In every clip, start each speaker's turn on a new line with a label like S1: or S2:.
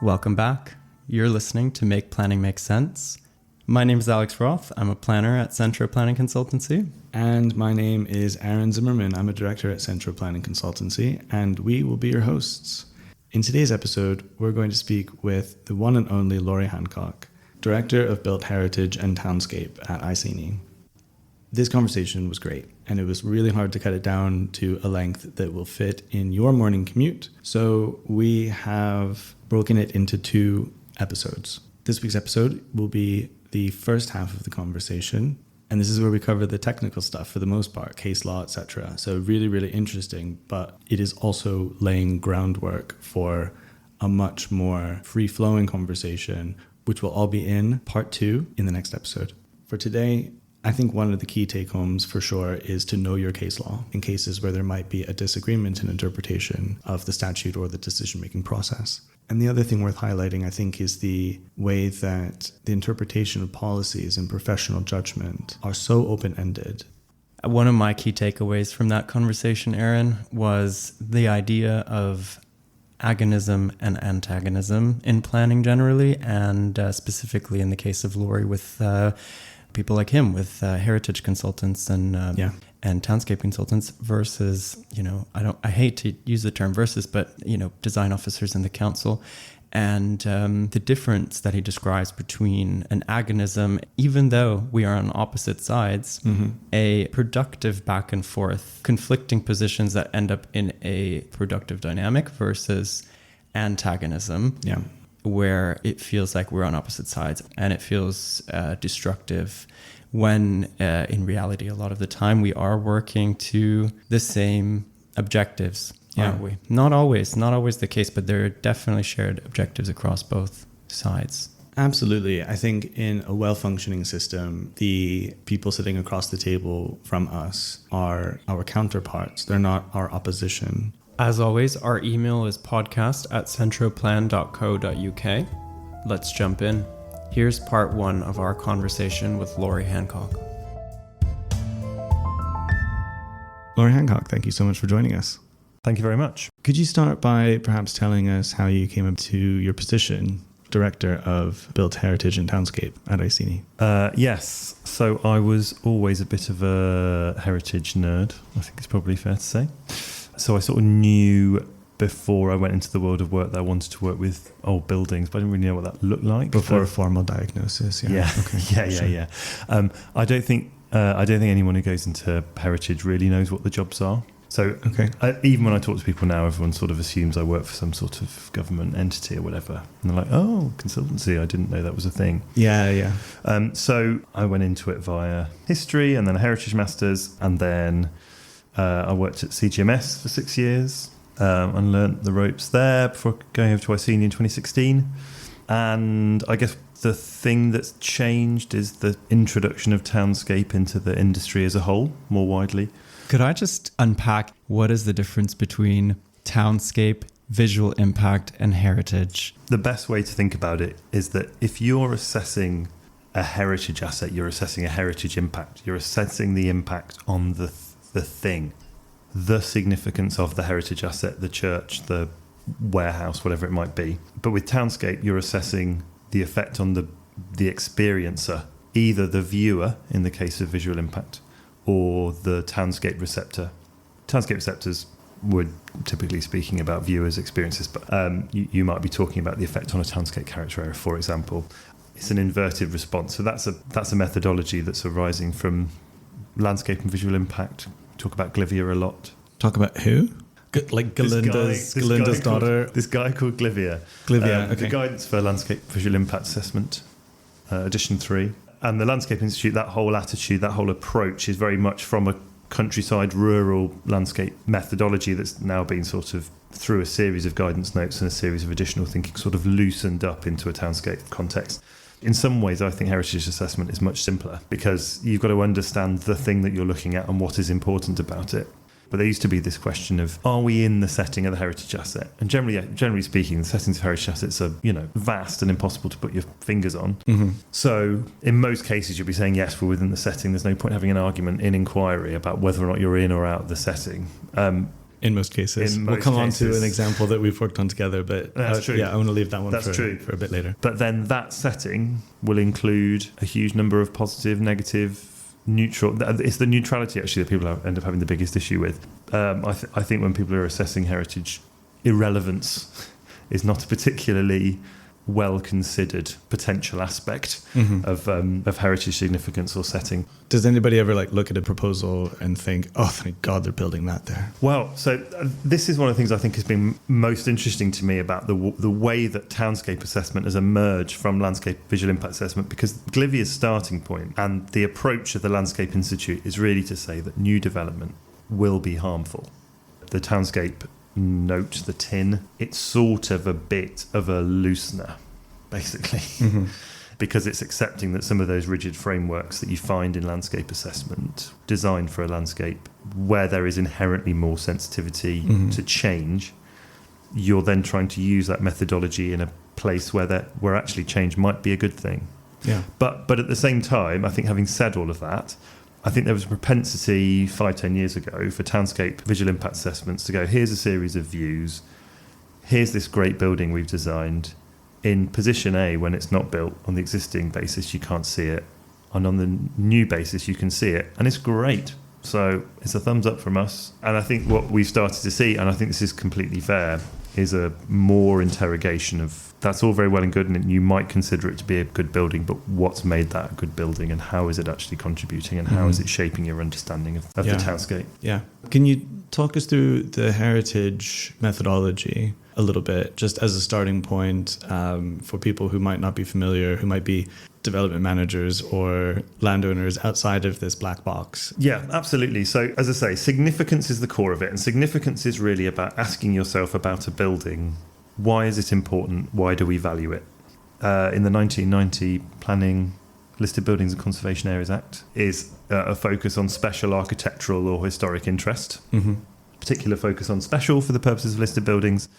S1: Welcome back. You're listening to Make Planning Make Sense. My name is Alex Roth. I'm a planner at Centro Planning Consultancy.
S2: And my name is Aaron Zimmerman. I'm a director at Centro Planning Consultancy, and we will be your hosts. In today's episode, we're going to speak with the one and only Laurie Handcock, director of Built Heritage and Townscape at Iceni. This conversation was great, and it was really hard to cut it down to a length that will fit in your morning commute. So we have broken it into 2 episodes. This week's episode will be the first half of the conversation, and this is where we cover the technical stuff for the most part, case law, etc. So really, really interesting, but it is also laying groundwork for a much more free-flowing conversation, which will all be in part 2 in the next episode. For today, I think one of the key take-homes for sure is to know your case law in cases where there might be a disagreement in interpretation of the statute or the decision-making process. And the other thing worth highlighting, I think, is the way that the interpretation of policies and professional judgment are so open-ended.
S1: One of my key takeaways from that conversation, Aaron, was the idea of agonism and antagonism in planning generally, and specifically in the case of Laurie with people like him, with heritage consultants and townscape consultants versus, I hate to use the term versus, but, design officers in the council. And the difference that he describes between an agonism, even though we are on opposite sides, a productive back and forth, conflicting positions that end up in a productive dynamic versus antagonism. Yeah. Where it feels like we're on opposite sides and it feels destructive when in reality a lot of the time we are working to the same objectives, aren't we? Not always the case, but there are definitely shared objectives across both sides.
S2: Absolutely. I think in a well-functioning system, the people sitting across the table from us are our counterparts. They're not our opposition.
S1: As always, our email is podcast@centroplan.co.uk. Let's jump in. Here's part 1 of our conversation with Laurie Handcock.
S2: Laurie Handcock, thank you so much for joining us.
S3: Thank you very much.
S2: Could you start by perhaps telling us how you came up to your position, Director of Built Heritage and Townscape at Iceni?
S3: Yes. So I was always a bit of a heritage nerd, I think it's probably fair to say. So I sort of knew before I went into the world of work that I wanted to work with old buildings, but I didn't really know what that looked like.
S2: Before a formal diagnosis,
S3: yeah. Okay. I don't think anyone who goes into heritage really knows what the jobs are. So even when I talk to people now, everyone sort of assumes I work for some sort of government entity or whatever. And they're like, oh, consultancy, I didn't know that was a thing.
S2: Yeah.
S3: So I went into it via history and then a heritage masters, and then I worked at CGMS for 6 years and learnt the ropes there before going over to Iceni in 2016. And I guess the thing that's changed is the introduction of townscape into the industry as a whole, more widely.
S1: Could I just unpack what is the difference between townscape, visual impact, and heritage?
S3: The best way to think about it is that if you're assessing a heritage asset, you're assessing a heritage impact. You're assessing the impact on the thing, the significance of the heritage asset, the church, the warehouse, whatever it might be. But with townscape, you're assessing the effect on the experiencer, either the viewer in the case of visual impact or the townscape receptor. Townscape receptors would typically speaking about viewers' experiences, but you might be talking about the effect on a townscape character area, for example. It's an inverted response. So that's a methodology that's arising from landscape and visual impact. Talk about Glivia a lot.
S2: Talk about who? Like Galinda's daughter?
S3: This guy called Glivia.
S2: Okay.
S3: The Guidance for Landscape Visual Impact Assessment, edition 3. And the Landscape Institute, that whole attitude, that whole approach is very much from a countryside, rural landscape methodology that's now been sort of, through a series of guidance notes and a series of additional thinking, sort of loosened up into a townscape context. In some ways, I think heritage assessment is much simpler because you've got to understand the thing that you're looking at and what is important about it. But there used to be this question of, are we in the setting of the heritage asset? And generally speaking, the settings of heritage assets are, vast and impossible to put your fingers on. Mm-hmm. So in most cases, you'll be saying, yes, we're within the setting. There's no point having an argument in inquiry about whether or not you're in or out of the setting.
S2: in most cases.
S3: In
S2: We'll
S3: most
S2: come on
S3: cases.
S2: to an example that we've worked on together, but
S3: That's true.
S2: yeah, I want to leave that one
S3: That's true.
S2: for a bit later.
S3: But then that setting will include a huge number of positive, negative, neutral. It's the neutrality actually that people end up having the biggest issue with. I think when people are assessing heritage, irrelevance is not a particularly well considered potential aspect of heritage significance or setting.
S2: Does anybody ever look at a proposal and think, oh, thank God they're building that there?
S3: Well, so this is one of the things I think has been most interesting to me about the way that townscape assessment has emerged from landscape visual impact assessment, because Glivia's starting point and the approach of the Landscape Institute is really to say that new development will be harmful. The townscape note, the tin, it's sort of a bit of a loosener, basically. Because it's accepting that some of those rigid frameworks that you find in landscape assessment, designed for a landscape where there is inherently more sensitivity to change, you're then trying to use that methodology in a place where actually change might be a good thing.
S2: Yeah.
S3: But at the same time, I think having said all of that, I think there was a propensity 5-10 years ago for townscape visual impact assessments to go, here's a series of views, here's this great building we've designed. In position A, when it's not built, on the existing basis, you can't see it. And on the new basis, you can see it. And it's great. So it's a thumbs up from us. And I think what we've started to see, and I think this is completely fair, is a more interrogation of that's all very well and good, and you might consider it to be a good building, but what's made that a good building, and how is it actually contributing, and how is it shaping your understanding of the townscape?
S2: Yeah. Can you talk us through the heritage methodology a little bit, just as a starting point for people who might not be familiar, who might be development managers or landowners outside of this black box?
S3: Yeah, absolutely. So as I say, significance is the core of it, and significance is really about asking yourself about a building. Why is it important? Why do we value it? In the 1990 Planning Listed Buildings and Conservation Areas Act is a focus on special architectural or historic interest, particular focus on special for the purposes of listed buildings.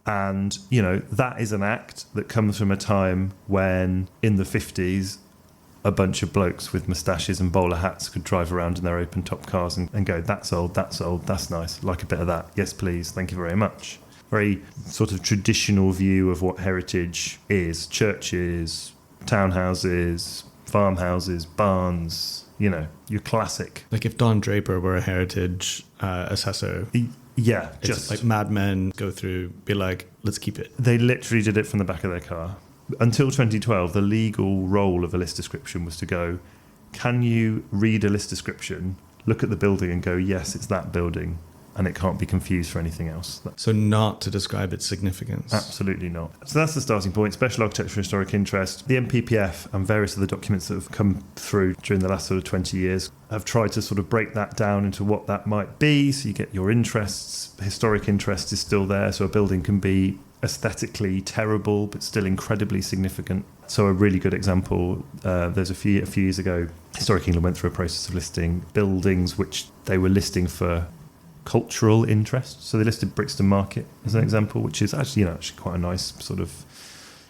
S3: And, that is an act that comes from a time when, in the 50s, a bunch of blokes with moustaches and bowler hats could drive around in their open-top cars and go, that's old, that's nice, like a bit of that. Yes, please, thank you very much. Very sort of traditional view of what heritage is. Churches, townhouses, farmhouses, barns, your classic.
S2: Like if Don Draper were a heritage assessor...
S3: Yeah,
S2: it's
S3: just
S2: like madmen go through, be like, let's keep it.
S3: They literally did it from the back of their car. Until 2012, the legal role of a list description was to go, can you read a list description, look at the building and go, yes, it's that building, and it can't be confused for anything else.
S2: So not to describe its significance.
S3: Absolutely not. So that's the starting point. Special architectural historic interest. The MPPF and various other documents that have come through during the last sort of 20 years have tried to sort of break that down into what that might be. So you get your interests. Historic interest is still there. So a building can be aesthetically terrible, but still incredibly significant. So a really good example, there's a few years ago, Historic England went through a process of listing buildings which they were listing for cultural interest. So they listed Brixton Market as an example, which is actually quite a nice sort of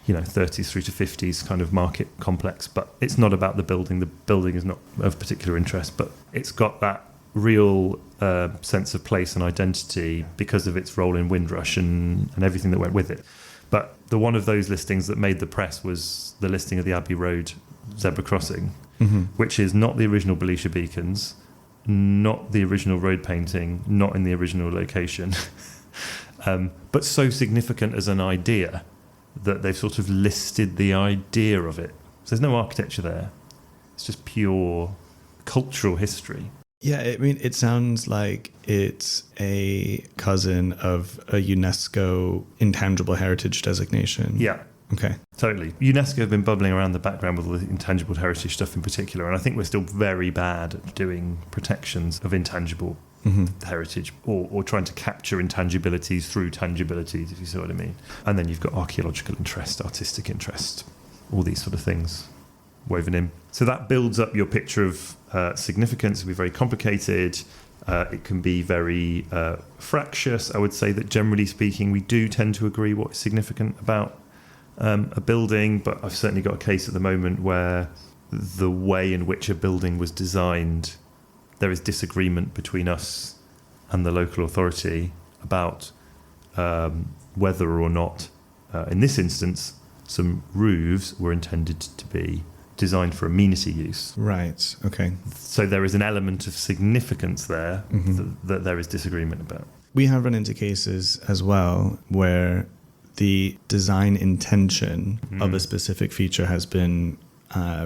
S3: 30s through to 50s kind of market complex, but it's not about the building. The building is not of particular interest, but it's got that real sense of place and identity because of its role in Windrush and everything that went with it. But the one of those listings that made the press was the listing of the Abbey Road zebra crossing, which is not the original Belisha beacons, not the original road painting, not in the original location, but so significant as an idea that they've sort of listed the idea of it. So there's no architecture there. It's just pure cultural history.
S2: Yeah, I mean, it sounds like it's a cousin of a UNESCO intangible heritage designation.
S3: Yeah.
S2: Okay.
S3: Totally. UNESCO have been bubbling around the background with all the intangible heritage stuff in particular, and I think we're still very bad at doing protections of intangible heritage or trying to capture intangibilities through tangibilities, if you see what I mean. And then you've got archaeological interest, artistic interest, all these sort of things woven in. So that builds up your picture of significance. It can be very complicated. It can be very fractious. I would say that generally speaking, we do tend to agree what is significant about a building, but I've certainly got a case at the moment where the way in which a building was designed, there is disagreement between us and the local authority about whether or not, in this instance, some roofs were intended to be designed for amenity use.
S2: Right. Okay.
S3: So there is an element of significance there that there is disagreement about.
S2: We have run into cases as well where the design intention of a specific feature has been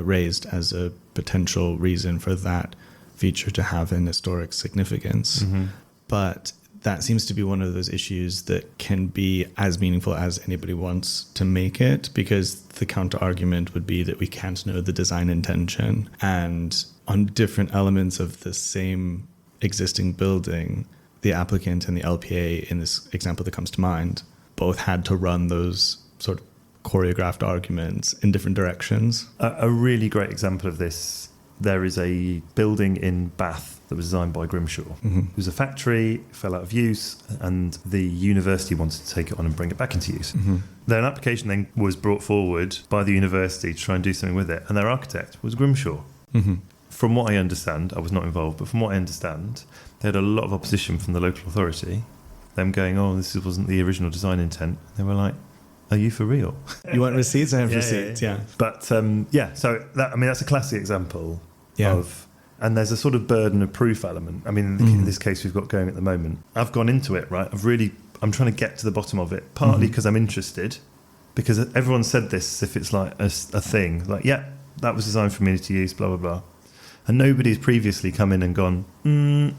S2: raised as a potential reason for that feature to have an historic significance. But that seems to be one of those issues that can be as meaningful as anybody wants to make it, because the counter argument would be that we can't know the design intention. And on different elements of the same existing building, the applicant and the LPA, in this example that comes to mind, both had to run those sort of choreographed arguments in different directions.
S3: A really great example of this, there is a building in Bath that was designed by Grimshaw. It was a factory, fell out of use, and the university wanted to take it on and bring it back into use. Then an application then was brought forward by the university to try and do something with it, and their architect was Grimshaw. From what I understand, I was not involved, but from what I understand, they had a lot of opposition from the local authority, them going, oh, this wasn't the original design intent. They were like, are you for real?
S2: You want receipts? I have receipts, yeah.
S3: But so that, I mean, that's a classic example of, and there's a sort of burden of proof element. I mean, in this case we've got going at the moment, I've gone into it, right? I'm trying to get to the bottom of it, partly because I'm interested, because everyone said this, if it's like a thing, like, yeah, that was designed for amenity use, blah, blah, blah. And nobody's previously come in and gone,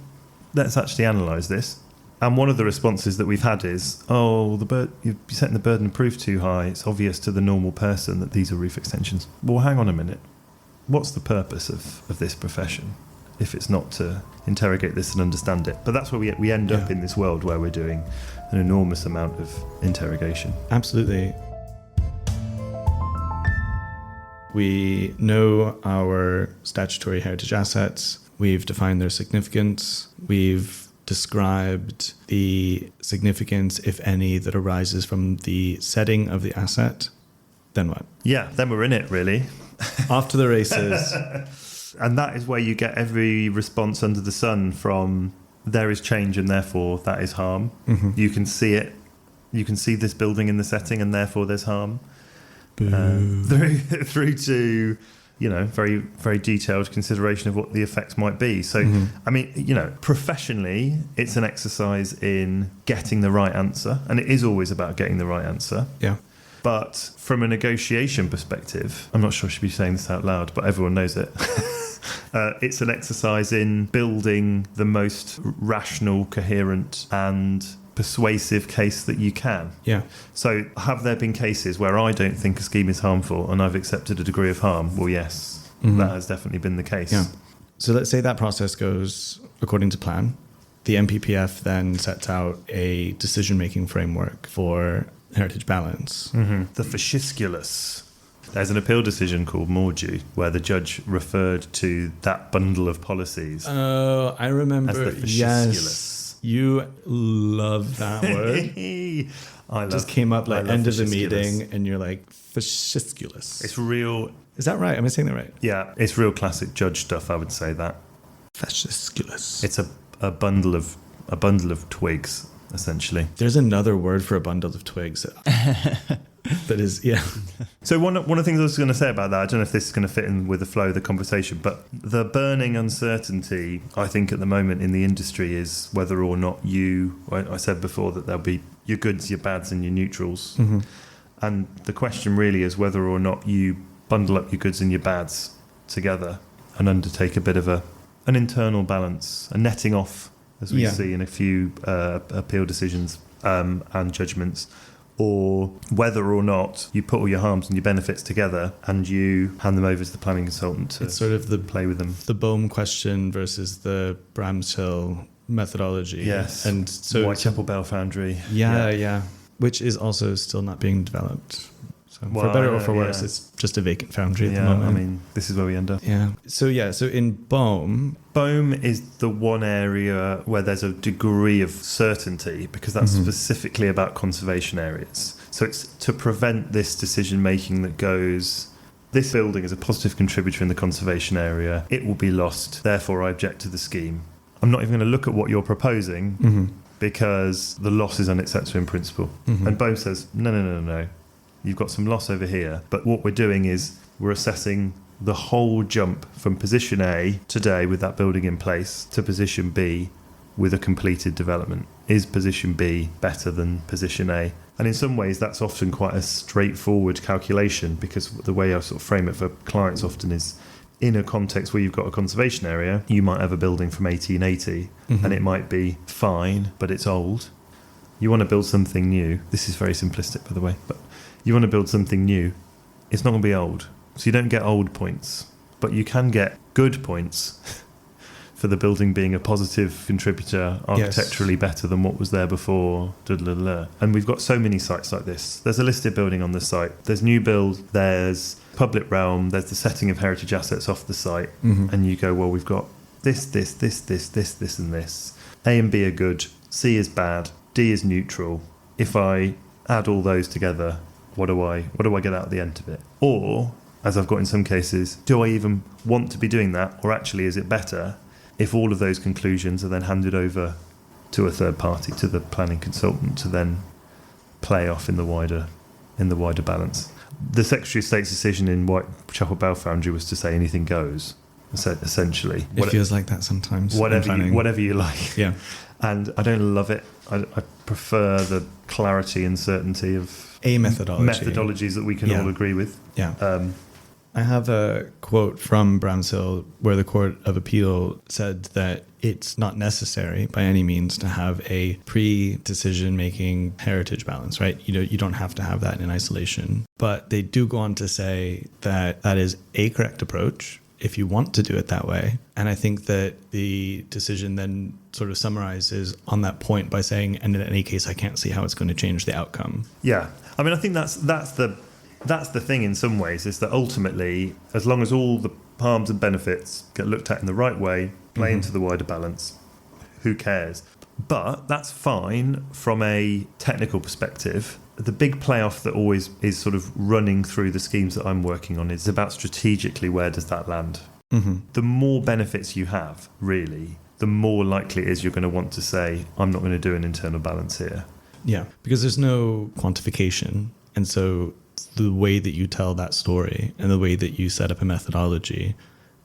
S3: let's actually analyse this. And one of the responses that we've had is, oh, you're setting the burden of proof too high. It's obvious to the normal person that these are roof extensions. Well, hang on a minute. What's the purpose of this profession if it's not to interrogate this and understand it? But that's where we end up in this world where we're doing an enormous amount of interrogation.
S2: Absolutely. We know our statutory heritage assets. We've defined their significance. We've described the significance, if any, that arises from the setting of the asset. Then what?
S3: Yeah, then we're in it, really.
S2: Off to the races.
S3: And that is where you get every response under the sun from there is change and therefore that is harm. You can see it. You can see this building in the setting and therefore there's harm. Through to, very, very detailed consideration of what the effects might be. So, I mean, professionally, it's an exercise in getting the right answer. And it is always about getting the right answer.
S2: Yeah.
S3: But from a negotiation perspective, I'm not sure I should be saying this out loud, but everyone knows it. It's an exercise in building the most rational, coherent and persuasive case that you can.
S2: Yeah.
S3: So have there been cases where I don't think a scheme is harmful and I've accepted a degree of harm? Well, yes, that has definitely been the case.
S2: Yeah. So let's say that process goes according to plan. The MPPF then sets out a decision-making framework for heritage balance.
S3: The fascisculus. There's an appeal decision called Mordew where the judge referred to that bundle of policies.
S2: Oh, I remember.
S3: As the fascisculus.
S2: Yes. You love that word. Just came up like end of the meeting and you're like, fascisculus.
S3: It's real.
S2: Is that right? Am I saying that right?
S3: Yeah, it's real classic judge stuff, I would say that.
S2: Fascisculus.
S3: It's a bundle of twigs, essentially.
S2: There's another word for a bundle of twigs. That is, yeah.
S3: So one of the things I was going to say about that, I don't know if this is going to fit in with the flow of the conversation, but the burning uncertainty, I think, at the moment in the industry is whether or not I said before that there'll be your goods, your bads and your neutrals. And the question really is whether or not you bundle up your goods and your bads together and undertake a bit of an internal balance, a netting off, as we see in a few appeal decisions and judgments, or whether or not you put all your harms and your benefits together and you hand them over to the planning consultant to
S2: it's sort of
S3: play with them.
S2: The Bohm question versus the Bramshill methodology.
S3: Yes.
S2: And so
S3: Whitechapel Bell Foundry.
S2: Yeah. Which is also still not being developed. So for better or for worse, it's just a vacant foundry at the moment.
S3: I mean, this is where we end up.
S2: Yeah. So in Bohm
S3: is the one area where there's a degree of certainty because that's specifically about conservation areas. So it's to prevent this decision making that goes, this building is a positive contributor in the conservation area, it will be lost, therefore I object to the scheme. I'm not even going to look at what you're proposing because the loss is unacceptable in principle. And BOEM says, no. You've got some loss over here. But what we're doing is we're assessing the whole jump from position A today with that building in place to position B with a completed development. Is position B better than position A? And in some ways, that's often quite a straightforward calculation, because the way I sort of frame it for clients often is in a context where you've got a conservation area, you might have a building from 1880 and it might be fine, but it's old. You want to build something new. This is very simplistic, by the way, but you want to build something new. It's not going to be old. So you don't get old points, but you can get good points for the building being a positive contributor, architecturally better than what was there before. And we've got so many sites like this. There's a listed building on the site. There's new build, there's public realm, there's the setting of heritage assets off the site. And you go, well, we've got this, and this. A and B are good, C is bad, D is neutral. If I add all those together, what do I get out at the end of it? Or, as I've got in some cases, do I even want to be doing that? Or actually, is it better if all of those conclusions are then handed over to a third party, to the planning consultant, to then play off in the wider balance? The Secretary of State's decision in Whitechapel Bell Foundry was to say anything goes, essentially.
S2: It feels like that sometimes.
S3: Whatever you like.
S2: Yeah.
S3: And I don't love it. I prefer the clarity and certainty of
S2: a
S3: methodologies that we can all agree with.
S2: Yeah. I have a quote from Bramshill where the Court of Appeal said that it's not necessary by any means to have a pre-decision making heritage balance, right? You don't have to have that in isolation. But they do go on to say that that is a correct approach if you want to do it that way. And I think that the decision then sort of summarizes on that point by saying, and in any case, I can't see how it's going to change the outcome.
S3: Yeah. I mean, I think that's the thing in some ways, is that ultimately, as long as all the harms and benefits get looked at in the right way, play into the wider balance, who cares? But that's fine from a technical perspective. The big playoff that always is sort of running through the schemes that I'm working on is about strategically, where does that land? The more benefits you have, really, the more likely it is you're going to want to say, I'm not going to do an internal balance here. Yeah.
S2: Because there's no quantification. And so the way that you tell that story and the way that you set up a methodology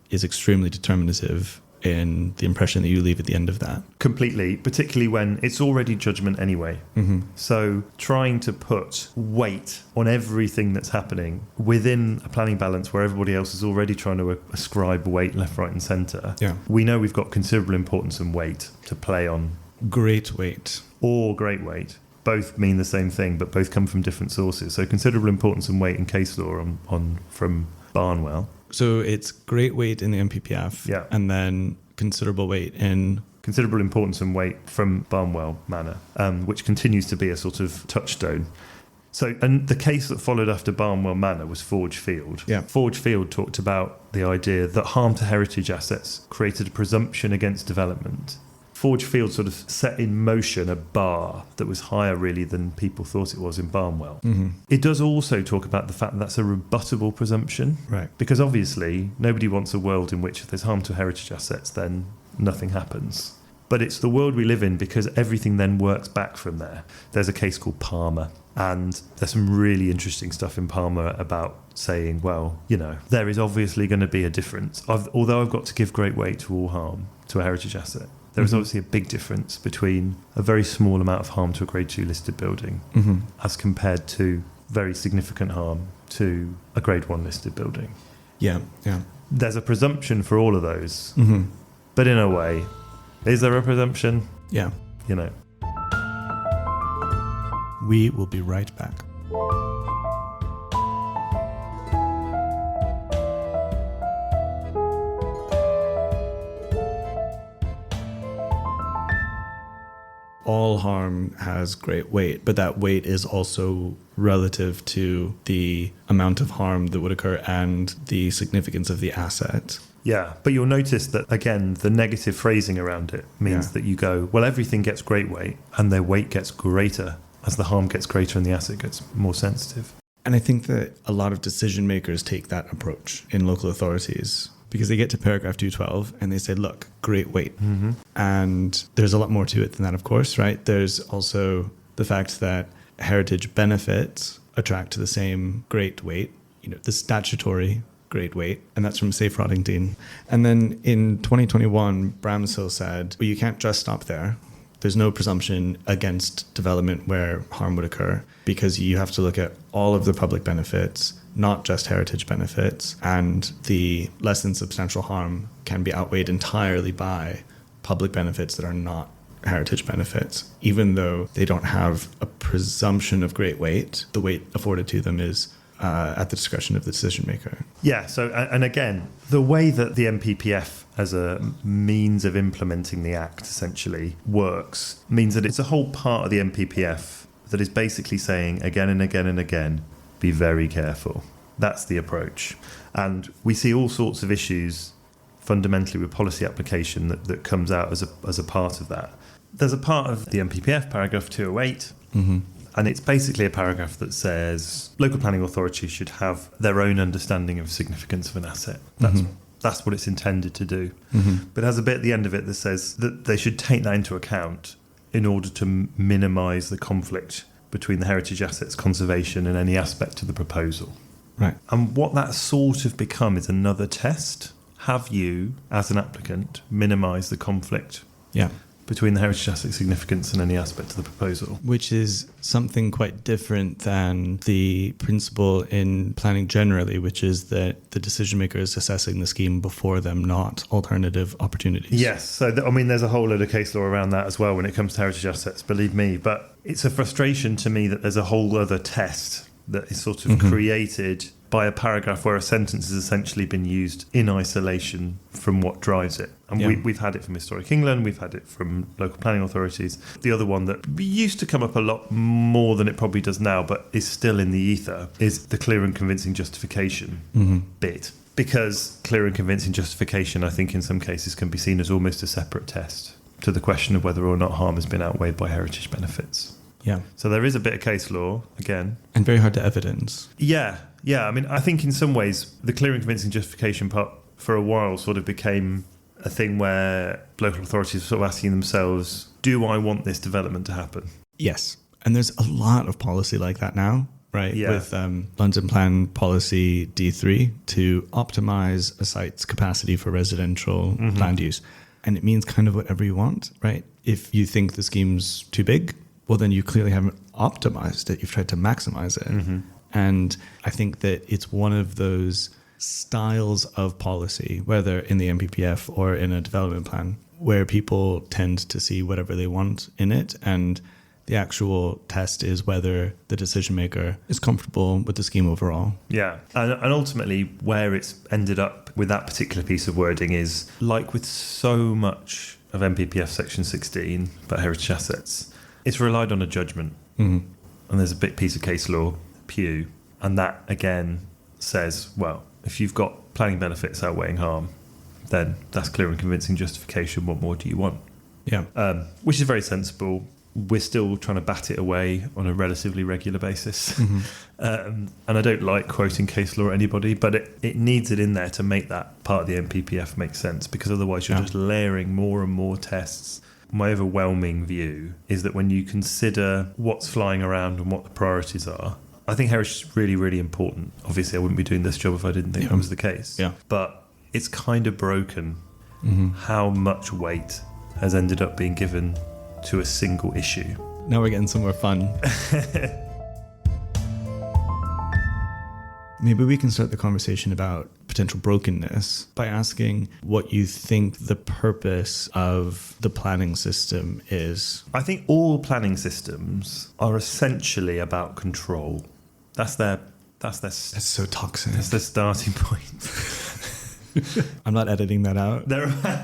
S2: is extremely determinative in the impression that you leave at the end of that.
S3: Completely, particularly when it's already judgment anyway. So trying to put weight on everything that's happening within a planning balance where everybody else is already trying to ascribe weight left, right and centre.
S2: Yeah.
S3: We know we've got considerable importance and weight to play on.
S2: Great weight.
S3: Or great weight. Both mean the same thing, but both come from different sources. So considerable importance and weight in case law on from Barnwell.
S2: So it's great weight in the MPPF, and then considerable weight in...
S3: Considerable importance and weight from Barnwell Manor, which continues to be a sort of touchstone. So, and the case that followed after Barnwell Manor was Forge Field.
S2: Yeah.
S3: Forge Field talked about the idea that harm to heritage assets created a presumption against development. Forge Field sort of set in motion a bar that was higher really than people thought it was in Barnwell. It does also talk about the fact that that's a rebuttable presumption.
S2: Right.
S3: Because obviously nobody wants a world in which if there's harm to heritage assets, then nothing happens. But it's the world we live in because everything then works back from there. There's a case called Palmer, and there's some really interesting stuff in Palmer about saying, well, there is obviously going to be a difference. Although I've got to give great weight to all harm to a heritage asset, there is obviously a big difference between a very small amount of harm to a Grade 2 listed building as compared to very significant harm to a Grade 1 listed building.
S2: Yeah.
S3: There's a presumption for all of those. But in a way, is there a presumption?
S2: Yeah. We will be right back. All harm has great weight, but that weight is also relative to the amount of harm that would occur and the significance of the asset.
S3: Yeah, but you'll notice that, again, the negative phrasing around it means that you go, well, everything gets great weight and their weight gets greater as the harm gets greater and the asset gets more sensitive.
S2: And I think that a lot of decision makers take that approach in local authorities. because they get to paragraph 212 and they say, look, great weight. And there's a lot more to it than that, of course, right? There's also the fact that heritage benefits attract to the same great weight, the statutory great weight, and that's from Safe Roddington. And then in 2021, Bramshill said, well, you can't just stop there. There's no presumption against development where harm would occur, because you have to look at all of the public benefits, not just heritage benefits, and the less than substantial harm can be outweighed entirely by public benefits that are not heritage benefits. Even though they don't have a presumption of great weight, the weight afforded to them is at the discretion of the decision maker.
S3: Yeah, so, and again, the way that the MPPF as a means of implementing the Act essentially works means that it's a whole part of the MPPF that is basically saying again and again and again, be very careful. That's the approach. And we see all sorts of issues fundamentally with policy application that comes out as a part of that. There's a part of the MPPF, paragraph 208, and it's basically a paragraph that says local planning authorities should have their own understanding of significance of an asset. That's what it's intended to do. But it has a bit at the end of it that says that they should take that into account in order to minimise the conflict between the heritage assets conservation and any aspect of the proposal.
S2: Right.
S3: And what that's sort of become is another test. Have you, as an applicant, minimised the conflict between the heritage asset significance and any aspect of the proposal?
S2: Which is something quite different than the principle in planning generally, which is that the decision maker is assessing the scheme before them, not alternative opportunities.
S3: Yes. So, there's a whole load of case law around that as well when it comes to heritage assets, believe me. But it's a frustration to me that there's a whole other test that is sort of created by a paragraph where a sentence has essentially been used in isolation from what drives it. And we've had it from Historic England, we've had it from local planning authorities. The other one that used to come up a lot more than it probably does now, but is still in the ether, is the clear and convincing justification bit. Because clear and convincing justification, I think in some cases can be seen as almost a separate test to the question of whether or not harm has been outweighed by heritage benefits.
S2: Yeah.
S3: So there is a bit of case law, again.
S2: And very hard to evidence.
S3: Yeah. I mean, I think in some ways the clear and convincing justification part for a while sort of became a thing where local authorities were sort of asking themselves, do I want this development to happen?
S2: Yes. And there's a lot of policy like that now, right?
S3: Yeah.
S2: With London Plan Policy D3 to optimize a site's capacity for residential land use. And it means kind of whatever you want, right? If you think the scheme's too big, well, then you clearly haven't optimized it. You've tried to maximize it. And I think that it's one of those styles of policy, whether in the MPPF or in a development plan, where people tend to see whatever they want in it. And the actual test is whether the decision maker is comfortable with the scheme overall.
S3: Yeah. And ultimately, where it's ended up with that particular piece of wording is, like with so much of MPPF Section 16 about heritage assets, it's relied on a judgment. And there's a big piece of case law, Pew, and that again says, well, if you've got planning benefits outweighing harm, then that's clear and convincing justification. What more do you want?
S2: Yeah.
S3: Which is very sensible. We're still trying to bat it away on a relatively regular basis. And I don't like quoting case law at anybody, but it needs it in there to make that part of the MPPF make sense, because otherwise you're just layering more and more tests. My overwhelming view is that when you consider what's flying around and what the priorities are, I think heritage is really, really important. Obviously, I wouldn't be doing this job if I didn't think that was the case. Yeah. But it's kind of broken how much weight has ended up being given to a single issue.
S2: Now we're getting somewhere fun. Maybe we can start the conversation about potential brokenness by asking what you think the purpose of the planning system is.
S3: I think all planning systems are essentially about control. That's
S2: That's so toxic.
S3: That's their starting point.
S2: I'm not editing that out.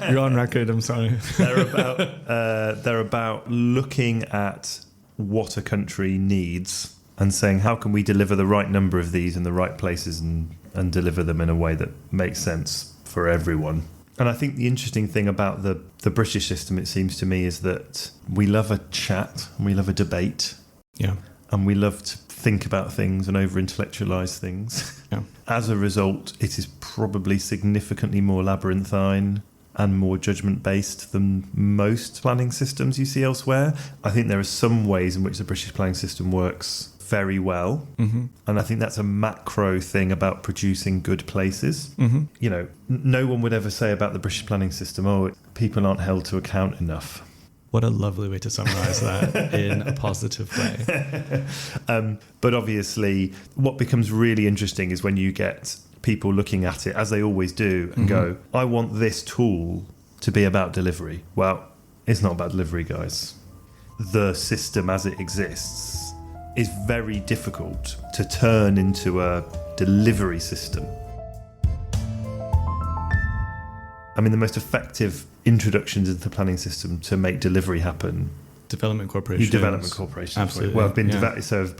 S2: You're on record. I'm sorry.
S3: They're about looking at what a country needs and saying, how can we deliver the right number of these in the right places and deliver them in a way that makes sense for everyone. And I think the interesting thing about the British system, it seems to me, is that we love a chat and we love a debate.
S2: Yeah.
S3: And we love to think about things and over-intellectualise things.
S2: Yeah.
S3: As a result, it is probably significantly more labyrinthine and more judgment-based than most planning systems you see elsewhere. I think there are some ways in which the British planning system works very well.
S2: Mm-hmm.
S3: And I think that's a macro thing about producing good places.
S2: Mm-hmm.
S3: You know, no one would ever say about the British planning system, oh, people aren't held to account enough.
S2: What a lovely way to summarize that in a positive way.
S3: But obviously, what becomes really interesting is when you get people looking at it, as they always do, and go, I want this tool to be about delivery. Well, it's not about delivery, guys. The system as it exists is very difficult to turn into a delivery system. I mean, the most effective introductions into the planning system to make delivery happen.
S2: Development corporations.
S3: Development corporations.
S2: Absolutely.
S3: Well, I've been
S2: yeah.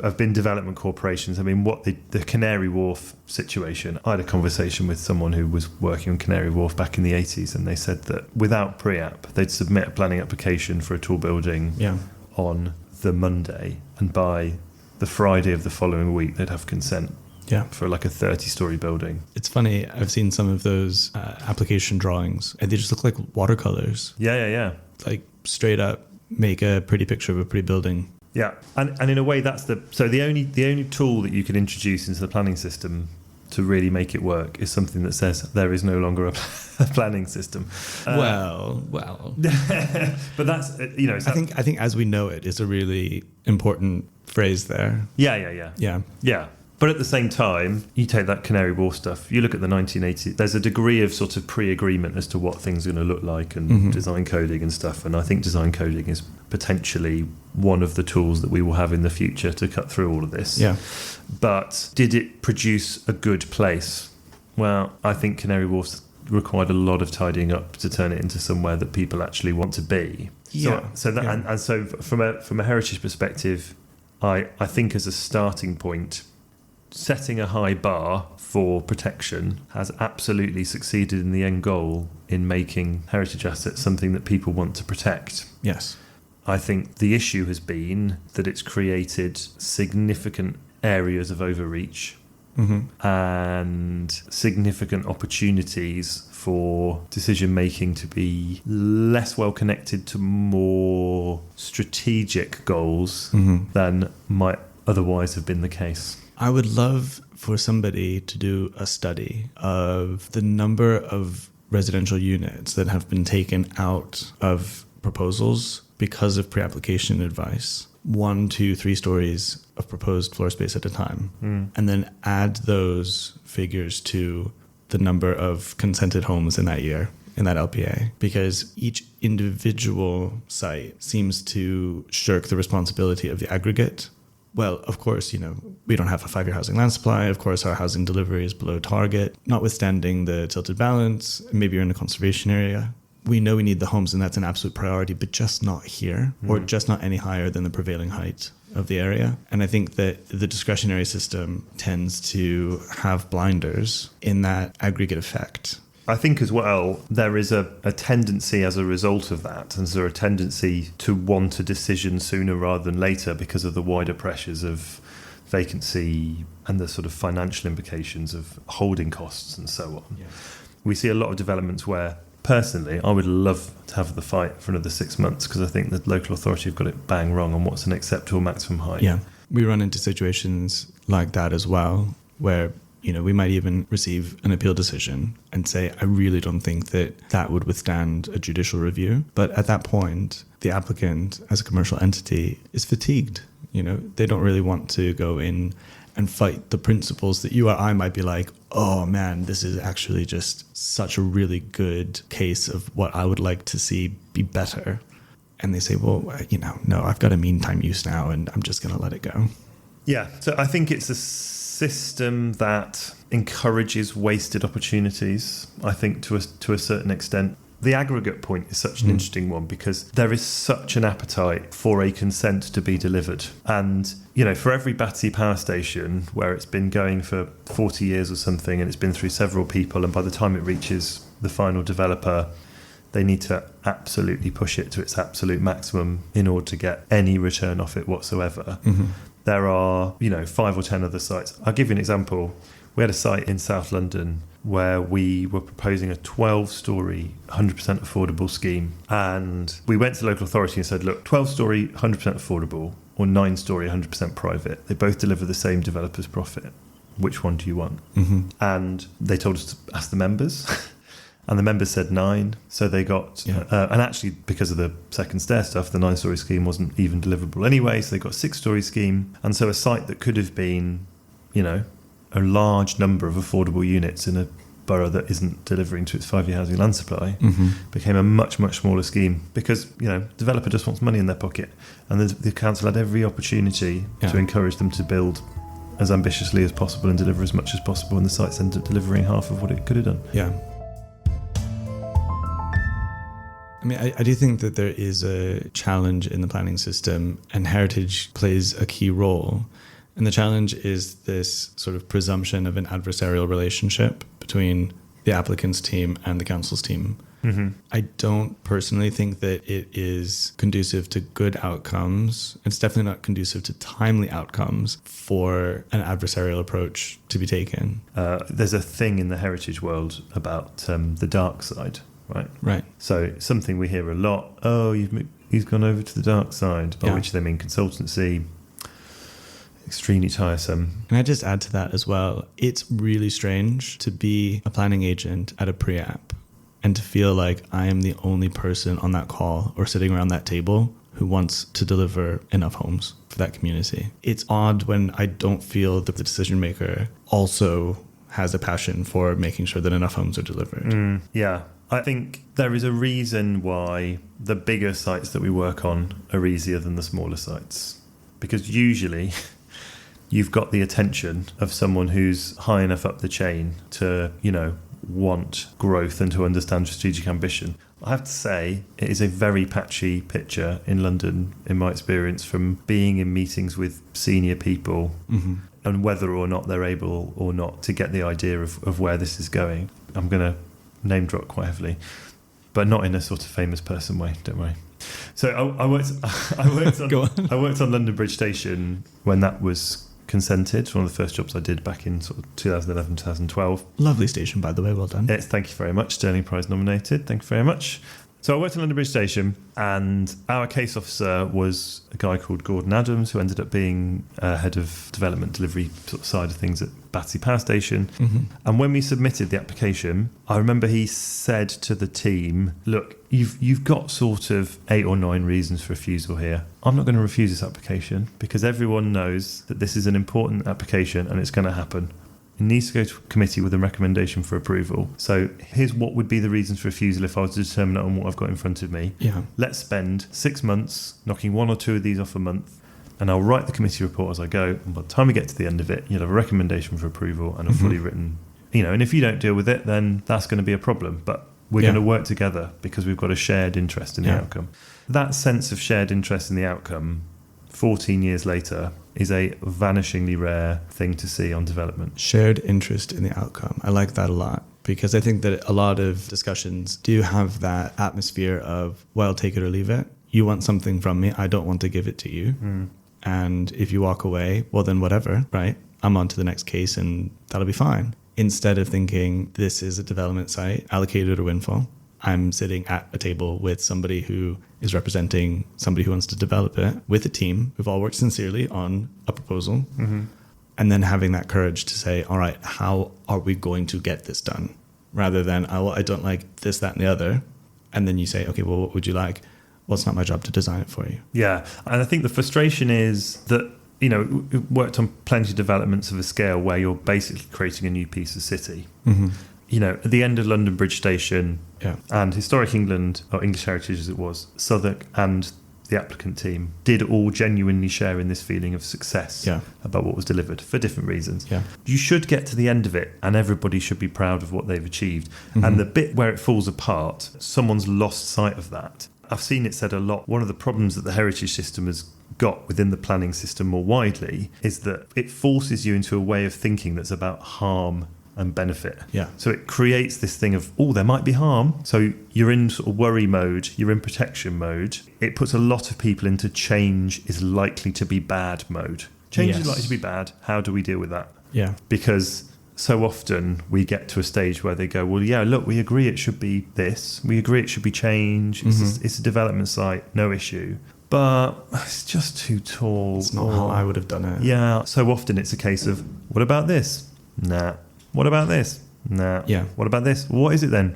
S3: I've been development corporations. I mean, what the Canary Wharf situation. I had a conversation with someone who was working on Canary Wharf back in the 80s, and they said that without pre-app, they'd submit a planning application for a tall building on the Monday, and by the Friday of the following week, they'd have consent.
S2: Yeah.
S3: For like a 30-story building.
S2: It's funny, I've seen some of those application drawings, and they just look like watercolors.
S3: Yeah.
S2: Like straight up make a pretty picture of a pretty building.
S3: Yeah, and in a way, that's the only tool that you can introduce into the planning system to really make it work is something that says there is no longer a planning system.
S2: Well.
S3: But that's
S2: I think as we know it is a really important phrase there.
S3: Yeah. But at the same time, you take that Canary Wharf stuff, you look at the 1980s, there's a degree of sort of pre-agreement as to what things are going to look like and design coding and stuff. And I think design coding is potentially one of the tools that we will have in the future to cut through all of this.
S2: Yeah.
S3: But did it produce a good place? Well, I think Canary Wharf required a lot of tidying up to turn it into somewhere that people actually want to be. So from a heritage perspective, I think as a starting point, setting a high bar for protection has absolutely succeeded in the end goal in making heritage assets something that people want to protect.
S2: Yes.
S3: I think the issue has been that it's created significant areas of overreach and significant opportunities for decision making to be less well connected to more strategic goals than might otherwise have been the case.
S2: I would love for somebody to do a study of the number of residential units that have been taken out of proposals because of pre-application advice. 1, 2, 3 stories of proposed floor space at a time. And then add those figures to the number of consented homes in that year, in that LPA. Because each individual site seems to shirk the responsibility of the aggregate. Well, of course, we don't have a 5-year housing land supply. Of course, our housing delivery is below target, notwithstanding the tilted balance. Maybe you're in a conservation area. We know we need the homes, and that's an absolute priority, but just not here, or just not any higher than the prevailing height of the area. And I think that the discretionary system tends to have blinders in that aggregate effect.
S3: I think as well, there is a tendency as a result of that, and there a tendency to want a decision sooner rather than later because of the wider pressures of vacancy and the sort of financial implications of holding costs and so on. Yeah. We see a lot of developments where, personally, I would love to have the fight for another 6 months because I think the local authority have got it bang wrong on what's an acceptable maximum height.
S2: Yeah, we run into situations like that as well, where we might even receive an appeal decision and say, I really don't think that would withstand a judicial review. But at that point, the applicant, as a commercial entity, is fatigued. They don't really want to go in and fight the principles that you or I might be like, oh man, this is actually just such a really good case of what I would like to see be better. And they say, well, no, I've got a mean time use now and I'm just going to let it go.
S3: Yeah, so I think it's a system that encourages wasted opportunities, I think, to a certain extent. The aggregate point is such an interesting one because there is such an appetite for a consent to be delivered. And, for every Battersea power station where it's been going for 40 years or something and it's been through several people, and by the time it reaches the final developer, they need to absolutely push it to its absolute maximum in order to get any return off it whatsoever. There are, 5 or 10 other sites. I'll give you an example. We had a site in South London where we were proposing a 12-storey, 100% affordable scheme. And we went to the local authority and said, look, 12-storey, 100% affordable, or 9-storey, 100% private. They both deliver the same developer's profit. Which one do you want?
S2: Mm-hmm.
S3: And they told us to ask the members. And the members said 9. So they got,
S2: Yeah.
S3: and actually because of the second stair stuff, the 9-storey scheme wasn't even deliverable anyway. So they got a 6-storey scheme. And so a site that could have been, a large number of affordable units in a borough that isn't delivering to its 5-year housing land supply became a much, much smaller scheme because, developer just wants money in their pocket. And the council had every opportunity to encourage them to build as ambitiously as possible and deliver as much as possible. And the site's ended up delivering half of what it could have done.
S2: Yeah. I mean, I do think that there is a challenge in the planning system, and heritage plays a key role. And the challenge is this sort of presumption of an adversarial relationship between the applicant's team and the council's team.
S3: Mm-hmm.
S2: I don't personally think that it is conducive to good outcomes. It's definitely not conducive to timely outcomes for an adversarial approach to be taken.
S3: There's a thing in the heritage world about the dark side, right?
S2: Right.
S3: So something we hear a lot, he's gone over to the dark side, by which they mean consultancy. Extremely tiresome.
S2: Can I just add to that as well? It's really strange to be a planning agent at a pre-app and to feel like I am the only person on that call or sitting around that table who wants to deliver enough homes for that community. It's odd when I don't feel that the decision maker also has a passion for making sure that enough homes are delivered.
S3: Yeah. I think there is a reason why the bigger sites that we work on are easier than the smaller sites. Because usually you've got the attention of someone who's high enough up the chain to, want growth and to understand strategic ambition. I have to say, it is a very patchy picture in London, in my experience, from being in meetings with senior people and whether or not they're able or not to get the idea of where this is going. I'm going to name drop quite heavily, but not in a sort of famous person way, don't worry. So I worked on London Bridge Station when that was consented. One of the first jobs I did back in sort of 2011, 2012.
S2: Lovely station, by the way. Well done.
S3: Thank you very much. Sterling Prize nominated. Thank you very much. So I worked on London Bridge Station, and our case officer was a guy called Gordon Adams, who ended up being head of development delivery sort of side of things at Battersea Power Station. And when we submitted the application, I remember he said to the team, look, you've got sort of 8 or 9 reasons for refusal here. I'm not going to refuse this application because everyone knows that this is an important application and it's going to happen. It needs to go to committee with a recommendation for approval. So here's what would be the reasons for refusal if I was to determine it on what I've got in front of me.
S2: Yeah.
S3: Let's spend 6 months knocking 1 or 2 of these off a month, and I'll write the committee report as I go. And by the time we get to the end of it, you'll have a recommendation for approval and a fully written, and if you don't deal with it, then that's going to be a problem. But we're going to work together because we've got a shared interest in the outcome. That sense of shared interest in the outcome, 14 years later, is a vanishingly rare thing to see on development.
S2: Shared interest in the outcome. I like that a lot because I think that a lot of discussions do have that atmosphere of, well, take it or leave it. You want something from me. I don't want to give it to you. And if you walk away, well, then whatever, right? I'm on to the next case and that'll be fine. Instead of thinking this is a development site, allocated or windfall, I'm sitting at a table with somebody who is representing somebody who wants to develop it with a team who've all worked sincerely on a proposal. And then having that courage to say, all right, how are we going to get this done? Rather than, I don't like this, that, and the other. And then you say, okay, well, what would you like? Well, it's not my job to design it for you.
S3: Yeah. And I think the frustration is that, we've worked on plenty of developments of a scale where you're basically creating a new piece of city. At the end of London Bridge Station and Historic England, or English Heritage as it was, Southwark and the applicant team did all genuinely share in this feeling of success about what was delivered for different reasons. You should get to the end of it and everybody should be proud of what they've achieved. And the bit where it falls apart, someone's lost sight of that. I've seen it said a lot. One of the problems that the heritage system has got within the planning system more widely is that it forces you into a way of thinking that's about harm and benefit. So it creates this thing of, there might be harm. So you're in sort of worry mode, you're in protection mode. It puts a lot of people into change is likely to be bad mode. Change is likely to be bad. How do we deal with that? Because so often we get to a stage where they go, well, yeah, look, we agree it should be this. We agree it should be changed. It's a development site, no issue. But it's just too tall.
S2: It's not how I would have done it.
S3: Yeah, so often it's a case of, what about this? Nah. What about this? Nah.
S2: Yeah.
S3: What about this? What is it then?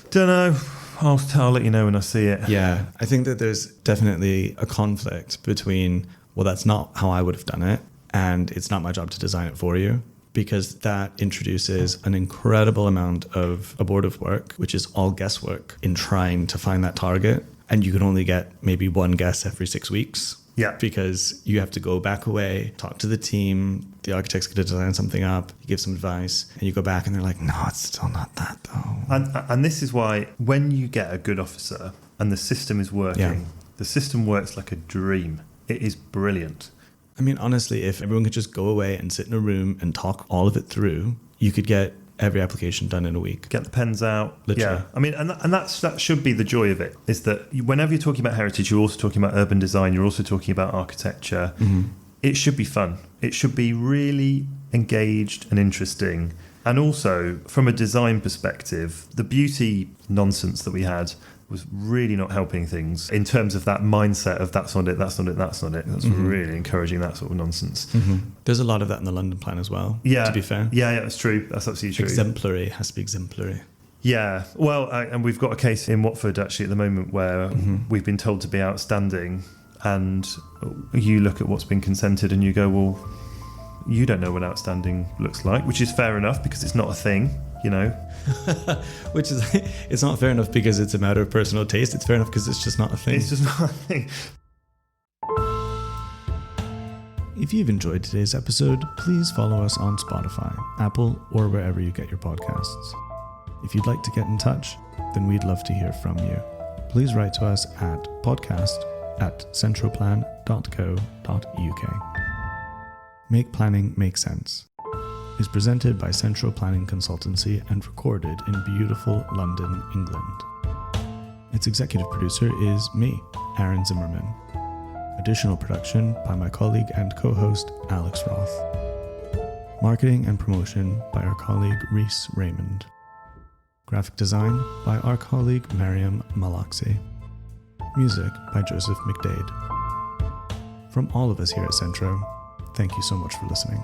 S3: Don't know. I'll let you know when I see it.
S2: Yeah, I think that there's definitely a conflict between, well, that's not how I would have done it, and it's not my job to design it for you, because that introduces an incredible amount of abortive work, which is all guesswork in trying to find that target. And you can only get maybe one guess every 6 weeks.
S3: Yeah.
S2: Because you have to go back away, talk to the team, the architect's going to design something up, you give some advice, and you go back and they're like, no, it's still not that though.
S3: And this is why when you get a good officer and the system is working, the system works like a dream. It is brilliant.
S2: I mean, honestly, if everyone could just go away and sit in a room and talk all of it through, you could get every application done in a week.
S3: Get the pens out.
S2: Literally.
S3: Yeah. I mean, and that should be the joy of it, is that whenever you're talking about heritage, you're also talking about urban design, you're also talking about architecture. It should be fun. It should be really engaged and interesting. And also, from a design perspective, the beauty nonsense that we had was really not helping things in terms of that mindset of that's not it, that's not it, that's not it. That's really encouraging that sort of nonsense.
S2: There's a lot of that in the London plan as well,
S3: Yeah.
S2: to be fair.
S3: Yeah, that's true. That's absolutely true.
S2: Exemplary, has to be exemplary.
S3: Yeah, well, and we've got a case in Watford actually at the moment where we've been told to be outstanding, and you look at what's been consented and you go, well, you don't know what outstanding looks like, which is fair enough because it's not a thing, you know.
S2: Which is, it's not fair enough because it's a matter of personal taste. It's fair enough because it's just not a thing.
S3: It's just not a thing.
S2: If you've enjoyed today's episode, please follow us on Spotify, Apple, or wherever you get your podcasts. If you'd like to get in touch, then we'd love to hear from you. Please write to us at podcast@centroplan.co.uk. Make Planning Make Sense is presented by Centro Planning Consultancy and recorded in beautiful London, England. Its executive producer is me, Aaron Zimmerman. Additional production by my colleague and co-host Alex Roth. Marketing and promotion by our colleague Reese Raymond. Graphic design by our colleague Mariam Malaxi. Music by Joseph McDade. From all of us here at Centro, thank you so much for listening.